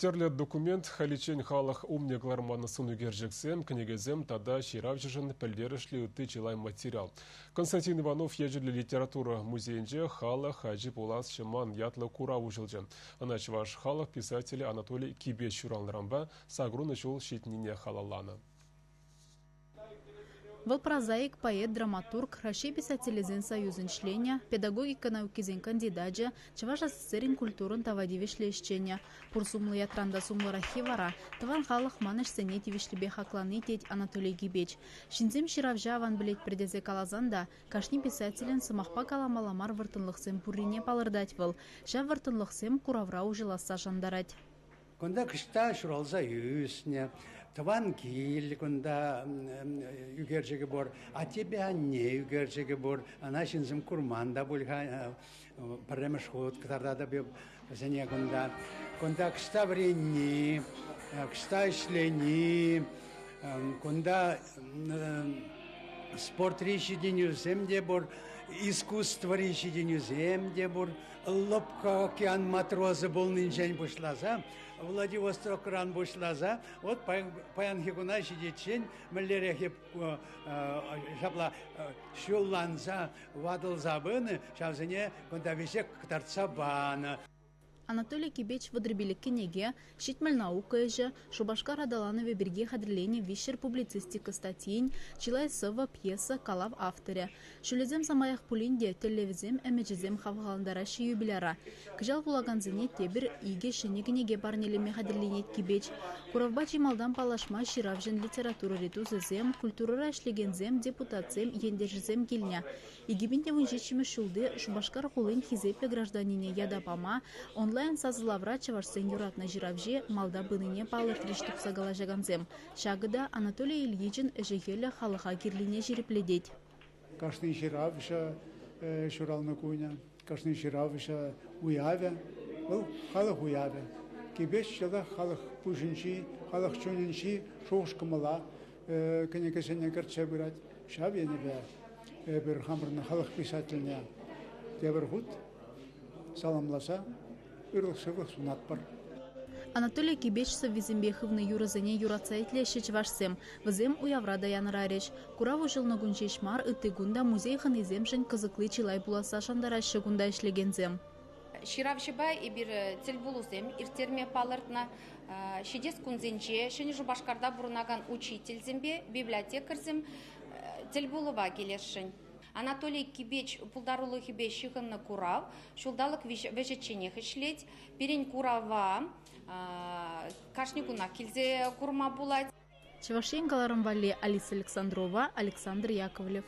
Терлет документ халичен халық умнегларманы сунугержексем, книгезем тада ширавжыжын пілдерішлі үтті жылай материал. Константин Иванов ежілі литература музейінже халық хажип улас шыман ятлы кура ұжылжын. Аначваш халық писатели Анатолий Кибеш шуранларамба сагруны жол шетнине халаланы. Вăл прозаик, поэт, драматург, Россия писателизен союзын чления, педагогика наукизен кандидатжа, Чуваш СССРин культурын тавадивишле ищения, пурсумлы ятранда сумлы рахивара, таван халық маныш сенети вишлебе хакланы теть Анатолий Гибеч. Шинзем ширавжа ван білет предезе калазанда, кашни писателен сымахпа каламаламар выртынлықсем пуррине палырдать вăл, жа выртынлықсем куравра ужиласа жандарать. Кунда кышта шуралза юсне, тван киль, кунда югерчеге бор, а тебя не югерчеге бор, а нашинзем курманда бульха, паремешхот, катарда бе зене кунда кышта врени, кышта ишлени, кунда спорт речи денью земде бор, искусство речи денью земде бор, лобка океан матрозы был нинжень бушлаза, Владивосток ран бушлаза, вот паян хигуна сидетчен, мэллере хип жабла шулланза, вадал забыны, шавзене контависек ктарцабана. Анатолий Кибеч выдребили книги, щитмель наука же, Шубашка Радаланове береги хадреление вищер публицистика статьин, чилай сова пьеса калав авторя. Шулезем самаях пулинде, телевизем эмеджизем хавгаландараши юбиляра. Кжал булаганзине тебер иге шене книги барнелеме хадреление Кибеч. Куравбачи малдан палашма ширавжен литература ретузезем, культура эшлегензем, депутатзем, ендержизем кильня. Игибинте вунжичиме шулды Шубашкар хулын хизепле гражданине ядапама, онлайн сазылавра чаварсен юратна жиравже малда быныне палыр триштук сагала жаганзем. Шагыда Анатолий Ильичин эжегелі халыға кирлине жирипледеть. Кашны жиравша шуралны куня, кашны жиравша уявя, ол халық уявя. Кибеш жылы халық пушинчи, халық чөнинчи шоушкымыла, кенекесене кіртсе бұрат. Шаб ені бә, бір хамырны халық писателіне дебір худ, саламласа, Анатолий Кибеч соввизембеховны юразене юрацайтлеші чвашсем. Візем уяврада янырареш. Кураву жылны гунчешмар үттігунда музей ханыземшін кызыклы чилай буласа шандарашы гунда ішлегензем. Ширавшыба и бир тельбулузем, иртерме палыртна, шидес кунзенче, шыны Жубашкарда бурунаган учитель зембе, библиотекарзем, тельбулова келешшін. Анатолий Кибеч пулдарулы хибе шихынны курав, шулдалык вежеченех ишлеть, перень курава, кашникуна килзе курма булать. Чевашен Галарамвали Алиса Александрова, Александр Яковлев.